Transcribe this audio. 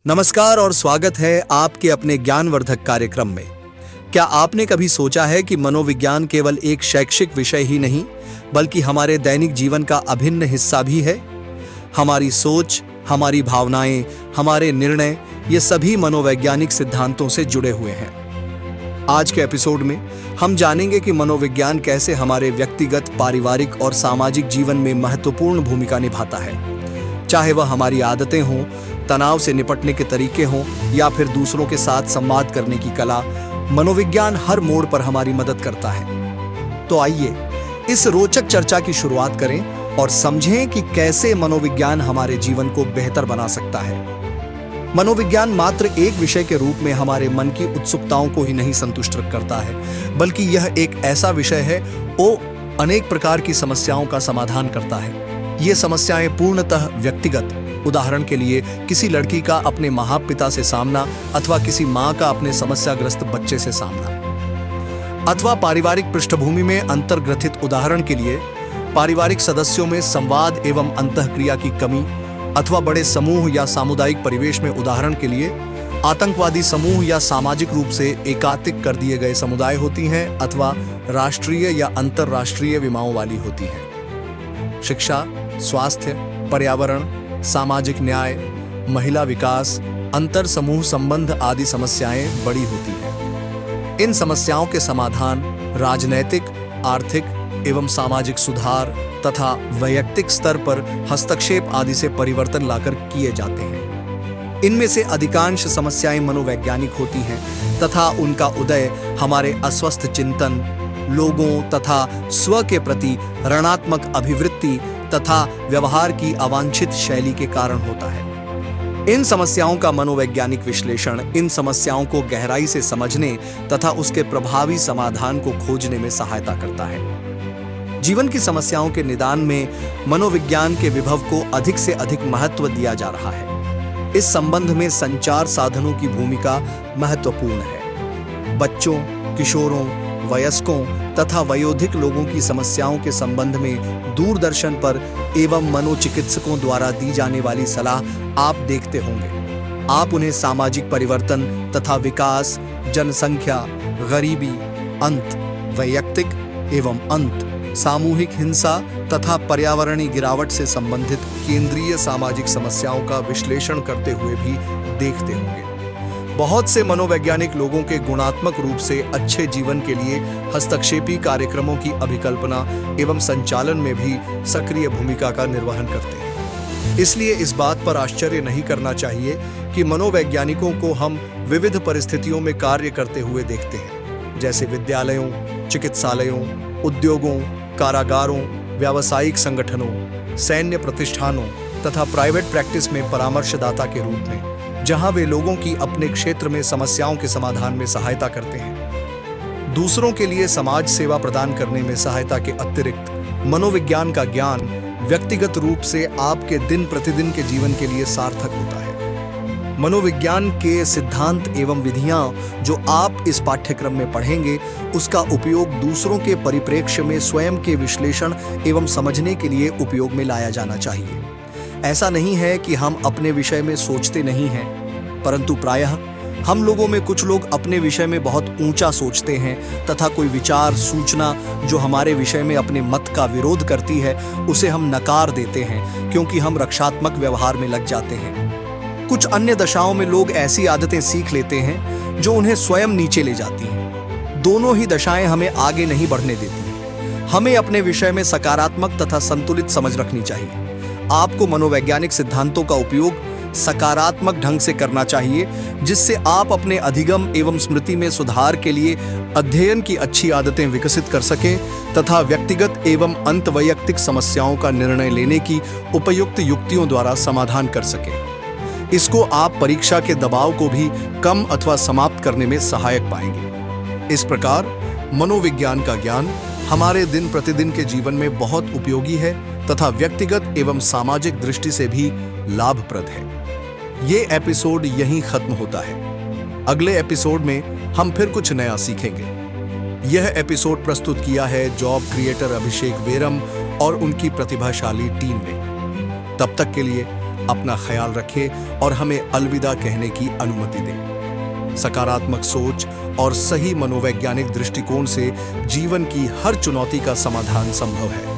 नमस्कार और स्वागत है आपके अपने ज्ञानवर्धक कार्यक्रम में। क्या आपने कभी सोचा है कि मनोविज्ञान केवल एक शैक्षिक विषय ही नहीं बल्कि हमारे दैनिक जीवन का अभिन्न हिस्सा भी है? हमारी सोच, हमारी भावनाएं, हमारे निर्णय ये सभी मनोवैज्ञानिक सिद्धांतों से जुड़े हुए हैं। आज के एपिसोड में हम जानेंगे कि मनोविज्ञान कैसे हमारे व्यक्तिगत, पारिवारिक और सामाजिक जीवन में महत्वपूर्ण भूमिका निभाता है। चाहे वह हमारी आदतें हों, तनाव से निपटने के तरीके हों या फिर दूसरों के साथ संवाद करने की कला, मनोविज्ञान हर मोड़ पर हमारी मदद करता है। तो आइए इस रोचक चर्चा की शुरुआत करें और समझें कि कैसे मनोविज्ञान हमारे जीवन को बेहतर बना सकता है। मनोविज्ञान मात्र एक विषय के रूप में हमारे मन की उत्सुकताओं को ही नहीं संतुष्ट करता है, बल्कि यह एक ऐसा विषय है वो अनेक प्रकार की समस्याओं का समाधान करता है। ये समस्याएं पूर्णतः व्यक्तिगत, उदाहरण के लिए किसी लड़की का अपने माता पिता से सामना अथवा किसी माँ का अपने समस्याग्रस्त बच्चे से सामना, अथवा पारिवारिक पृष्ठभूमि में अंतर्ग्रथित, उदाहरण के लिए पारिवारिक सदस्यों में संवाद एवं अंतःक्रिया की कमी, अथवा बड़े समूह या सामुदायिक परिवेश में, उदाहरण के लिए आतंकवादी समूह या सामाजिक रूप से एकात्मिक कर दिए गए समुदाय होती हैं, अथवा राष्ट्रीय या अंतर्राष्ट्रीय विमाओं वाली होती हैं। शिक्षा, स्वास्थ्य, पर्यावरण, सामाजिक न्याय, महिला विकास, अंतर समूह संबंध आदि समस्याएं बड़ी होती हैं। इन समस्याओं के समाधान राजनैतिक, आर्थिक एवं सामाजिक सुधार तथा वैयक्तिक स्तर पर हस्तक्षेप आदि से परिवर्तन लाकर किए जाते हैं। इनमें से अधिकांश समस्याएं मनोवैज्ञानिक होती हैं तथा उनका उदय हमारे अस्वस्थ चिंतन, लोगों तथा स्व के प्रति ऋणात्मक अभिवृत्ति तथा व्यवहार की अवांछित शैली के कारण होता है। इन समस्याओं का मनोवैज्ञानिक विश्लेषण इन समस्याओं को गहराई से समझने तथा उसके प्रभावी समाधान को खोजने में सहायता करता है। जीवन की समस्याओं के निदान में मनोविज्ञान के विभव को अधिक से अधिक महत्व दिया जा रहा है। इस संबंध में संचार साधनों की भूमिका महत्वपूर्ण है। बच्चों, किशोरों, वयस्कों तथा वयोधिक लोगों की समस्याओं के संबंध में दूरदर्शन पर एवं मनोचिकित्सकों द्वारा दी जाने वाली सलाह आप देखते होंगे। आप उन्हें सामाजिक परिवर्तन तथा विकास, जनसंख्या, गरीबी, अंत, वैयक्तिक एवं अंत, सामूहिक हिंसा तथा पर्यावरणीय गिरावट से संबंधित केंद्रीय सामाजिक समस्याओं का विश्लेषण करते हुए भी देखते होंगे। बहुत से मनोवैज्ञानिक लोगों के गुणात्मक रूप से अच्छे जीवन के लिए हस्तक्षेपी कार्यक्रमों की अभिकल्पना एवं संचालन में भी सक्रिय भूमिका का निर्वहन करते हैं। इसलिए इस बात पर आश्चर्य नहीं करना चाहिए कि मनोवैज्ञानिकों को हम विविध परिस्थितियों में कार्य करते हुए देखते हैं, जैसे विद्यालयों, चिकित्सालयों, उद्योगों, कारागारों, व्यावसायिक संगठनों, सैन्य प्रतिष्ठानों तथा प्राइवेट प्रैक्टिस में परामर्शदाता के रूप में, जहां वे लोगों की अपने क्षेत्र में समस्याओं के समाधान में सहायता करते हैं। दूसरों के लिए समाज सेवा प्रदान करने में सहायता के अतिरिक्त मनोविज्ञान का ज्ञान व्यक्तिगत रूप से आपके दिन प्रतिदिन के जीवन के लिए सार्थक होता है। मनोविज्ञान के सिद्धांत एवं विधियां जो आप इस पाठ्यक्रम में पढ़ेंगे, उसका उपयोग दूसरों के परिप्रेक्ष्य में स्वयं के विश्लेषण एवं समझने के लिए उपयोग में लाया जाना चाहिए। ऐसा नहीं है कि हम अपने विषय में सोचते नहीं हैं, परंतु प्रायः हम लोगों में कुछ लोग अपने विषय में बहुत ऊंचा सोचते हैं तथा कोई विचार, सूचना जो हमारे विषय में अपने मत का विरोध करती है, उसे हम नकार देते हैं क्योंकि हम रक्षात्मक व्यवहार में लग जाते हैं। कुछ अन्य दशाओं में लोग ऐसी आदतें सीख लेते हैं जो उन्हें स्वयं नीचे ले जाती हैं। दोनों ही दशाएं हमें आगे नहीं बढ़ने देती हैं। हमें अपने विषय में सकारात्मक तथा संतुलित समझ रखनी चाहिए। आपको मनोवैज्ञानिक सिद्धांतों का उपयोग सकारात्मक ढंग से करना चाहिए, जिससे आप अपने अधिगम एवं स्मृति में सुधार के लिए अध्ययन की अच्छी आदतें विकसित कर सकें तथा व्यक्तिगत एवं अंतवैयक्तिक समस्याओं का निर्णय लेने की उपयुक्त युक्तियों द्वारा समाधान कर सकें। इसको आप परीक्षा के दबाव को भी कम अथवा समाप्त करने में सहायक पाएंगे। इस प्रकार मनोविज्ञान का ज्ञान हमारे दिन प्रतिदिन के जीवन में बहुत उपयोगी है तथा व्यक्तिगत एवं सामाजिक दृष्टि से भी लाभप्रद है। ये एपिसोड यहीं खत्म होता है। अगले एपिसोड में हम फिर कुछ नया सीखेंगे। यह एपिसोड प्रस्तुत किया है जॉब क्रिएटर अभिषेक वेरम और उनकी प्रतिभाशाली टीम ने। तब तक के लिए अपना ख्याल रखें और हमें अलविदा कहने की अनुमति दें। सकारात्मक सोच और सही मनोवैज्ञानिक दृष्टिकोण से जीवन की हर चुनौती का समाधान संभव है।